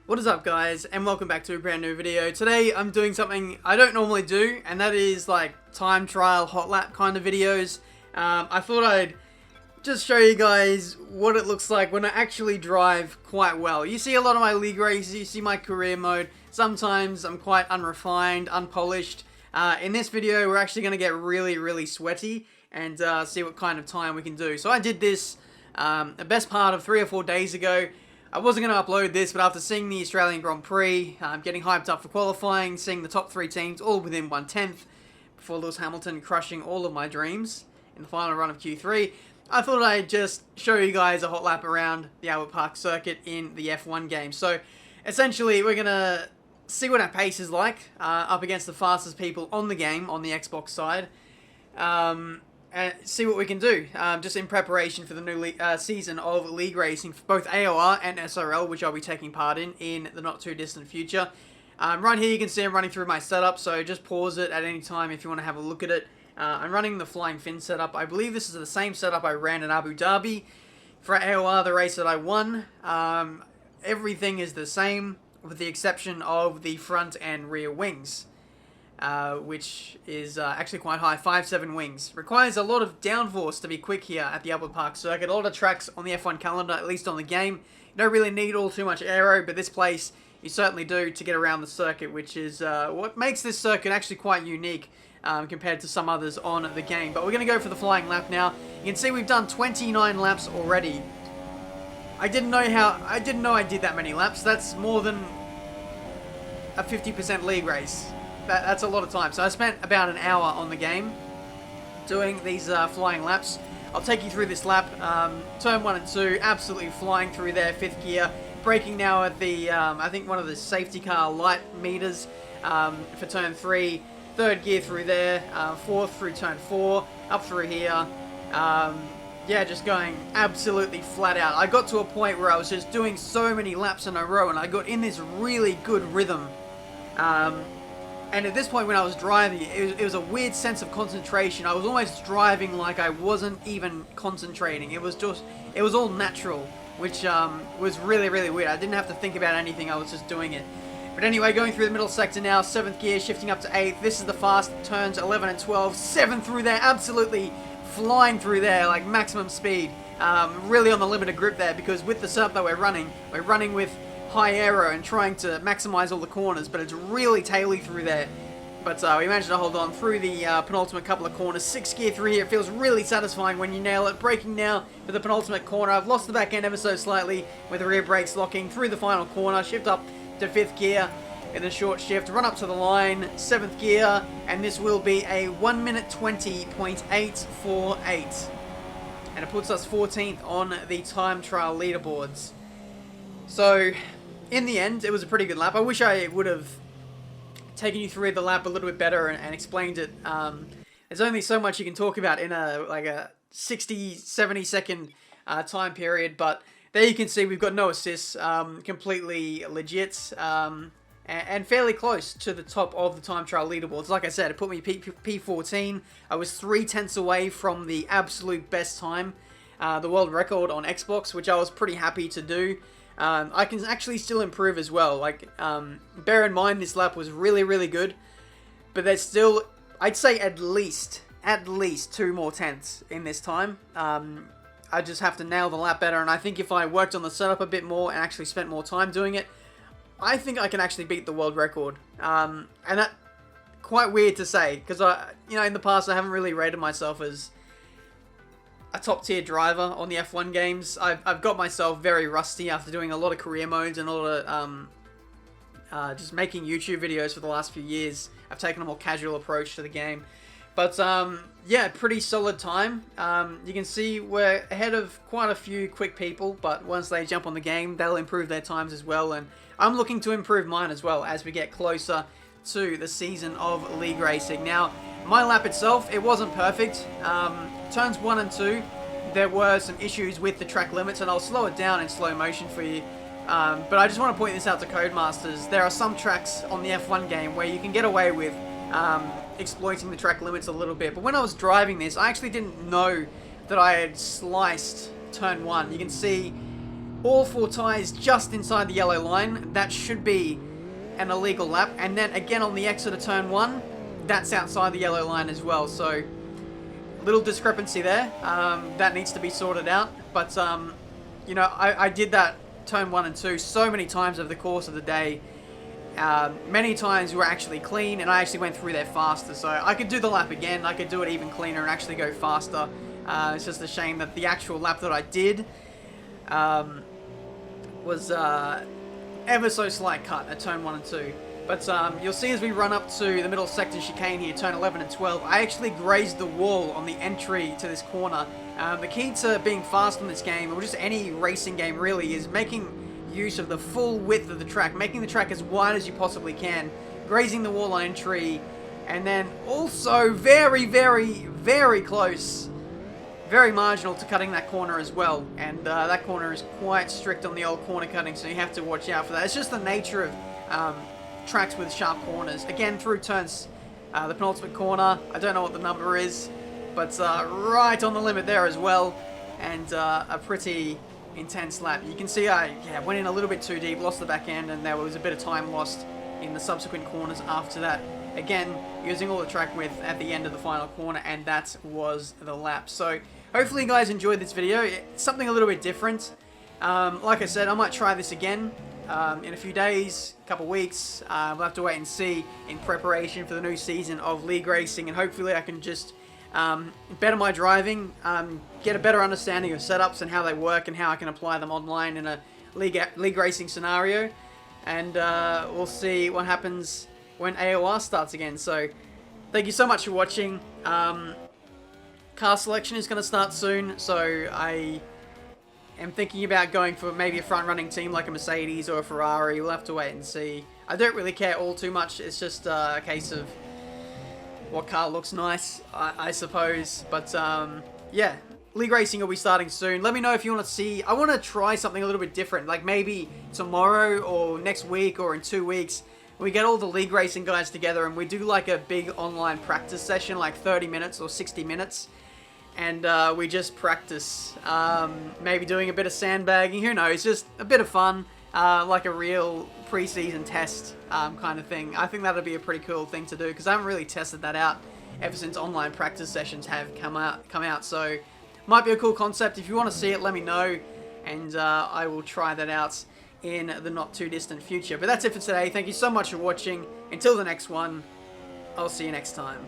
What is up, guys, and welcome back to a brand new video. Today I'm doing something I don't normally do, and that is like time trial hot lap kind of videos. I thought I'd just show you guys what it looks like when I actually drive quite well. You see a lot of my league races, you see my career mode. Sometimes I'm quite unrefined, unpolished. In this video we're actually going to get really sweaty and see what kind of time we can do. So I did this the best part of 3 or 4 days ago. I wasn't going to upload this, but after seeing the Australian Grand Prix, getting hyped up for qualifying, seeing the top 3 teams all within 1/10, before Lewis Hamilton crushing all of my dreams in the final run of Q3, I thought I'd just show you guys a hot lap around the Albert Park circuit in the F1 game. So, essentially, we're going to see what our pace is like up against the fastest people on the game, on the Xbox side. And see what we can do, just in preparation for the new season of league racing for both AOR and SRL, which I'll be taking part in the not too distant future. Right here you can see I'm running through my setup, so just pause it at any time if you want to have a look at it. I'm running the Flying Fin setup. I believe this is the same setup I ran in Abu Dhabi for AOR, the race that I won. Everything is the same, with the exception of the front and rear wings. Which is actually quite high, 5.7 wings. Requires a lot of downforce to be quick here at the Albert Park circuit. A lot of tracks on the F1 calendar, at least on the game, you don't really need all too much aero, but this place you certainly do to get around the circuit, which is what makes this circuit actually quite unique compared to some others on the game. But we're going to go for the flying lap now. You can see we've done 29 laps already. I didn't know I did that many laps. That's more than a 50% league race. That's a lot of time. So I spent about an hour on the game doing these flying laps. I'll take you through this lap. Turn 1 and 2, absolutely flying through there, 5th gear. Braking now at the, I think one of the safety car light meters for turn 3. 3rd gear through there, 4th through turn 4, up through here. Yeah, just going absolutely flat out. I got to a point where I was just doing so many laps in a row, and I got in this really good rhythm. And at this point when I was driving, it was a weird sense of concentration. I was almost driving like I wasn't even concentrating. It was all natural, which was really weird. I didn't have to think about anything, I was just doing it. But anyway, going through the middle sector now, 7th gear, shifting up to 8th. This is the fast turns, 11 and 12. 7 through there, absolutely flying through there, like maximum speed. Really on the limit of grip there, because with the setup that we're running with high aero and trying to maximize all the corners, but it's really taily through there. But we managed to hold on through the penultimate couple of corners. 6th gear through here, it feels really satisfying when you nail it. Braking now for the penultimate corner. I've lost the back end ever so slightly with the rear brakes locking through the final corner. Shift up to 5th gear in a short shift. Run up to the line, 7th gear, and this will be a 1 minute 20.848. And it puts us 14th on the time trial leaderboards. So, in the end, it was a pretty good lap. I wish I would have taken you through the lap a little bit better and explained it. There's only so much you can talk about in a 60, 70 second time period, but there you can see we've got no assists, completely legit, and fairly close to the top of the time trial leaderboards. Like I said, it put me P14. I was 3/10 away from the absolute best time, the world record on Xbox, which I was pretty happy to do. I can actually still improve as well. Like, bear in mind this lap was really good, but there's still, I'd say at least 2 more tenths in this time. I just have to nail the lap better, and I think if I worked on the setup a bit more and actually spent more time doing it, I think I can actually beat the world record. And that's quite weird to say, because in the past I haven't really rated myself as a top tier driver on the F1 games. I've got myself very rusty after doing a lot of career modes and a lot of just making YouTube videos for the last few years. I've taken a more casual approach to the game. But yeah, pretty solid time. You can see we're ahead of quite a few quick people, but once they jump on the game, they'll improve their times as well. And I'm looking to improve mine as well as we get closer to the season of league racing. Now, my lap itself, it wasn't perfect. Turns 1 and 2, there were some issues with the track limits, and I'll slow it down in slow motion for you. But I just want to point this out to Codemasters. There are some tracks on the F1 game where you can get away with exploiting the track limits a little bit. But when I was driving this, I actually didn't know that I had sliced turn 1. You can see all 4 tyres just inside the yellow line, that should be an illegal lap. And then again on the exit of turn 1, that's outside the yellow line as well. So little discrepancy there. That needs to be sorted out. But you know, I did that turn 1 and 2 so many times over the course of the day. Many times were actually clean, and I actually went through there faster. So I could do the lap again. I could do it even cleaner and actually go faster. It's just a shame that the actual lap that I did was ever so slight cut at turn 1 and 2. But you'll see as we run up to the middle sector chicane here, turn 11 and 12, I actually grazed the wall on the entry to this corner. The key to being fast in this game, or just any racing game really, is making use of the full width of the track, making the track as wide as you possibly can, grazing the wall on entry, and then also very, very, very close, very marginal to cutting that corner as well. And that corner is quite strict on the old corner cutting, so you have to watch out for that. It's just the nature of tracks with sharp corners. Again, through turns, the penultimate corner, I don't know what the number is, but right on the limit there as well, and a pretty intense lap. You can see I went in a little bit too deep, lost the back end, and there was a bit of time lost in the subsequent corners after that. Again, using all the track width at the end of the final corner, and that was the lap. So hopefully you guys enjoyed this video. It's something a little bit different. Like I said, I might try this again in a few days, a couple weeks. We'll have to wait and see in preparation for the new season of league racing, and hopefully I can just better my driving, get a better understanding of setups and how they work and how I can apply them online in a league racing scenario. And we'll see what happens when AOR starts again. So thank you so much for watching. Car selection is going to start soon, so I am thinking about going for maybe a front-running team like a Mercedes or a Ferrari. We'll have to wait and see. I don't really care all too much. It's just a case of what car looks nice, I suppose. But yeah, league racing will be starting soon. Let me know if you want to see. I want to try something a little bit different, like maybe tomorrow or next week or in 2 weeks. We get all the league racing guys together and we do like a big online practice session, like 30 minutes or 60 minutes. And we just practice, maybe doing a bit of sandbagging, who knows, just a bit of fun, like a real pre-season test kind of thing. I think that would be a pretty cool thing to do, because I haven't really tested that out ever since online practice sessions have come out. So might be a cool concept. If you want to see it, let me know, and I will try that out in the not too distant future. But that's it for today. Thank you so much for watching. Until the next one, I'll see you next time.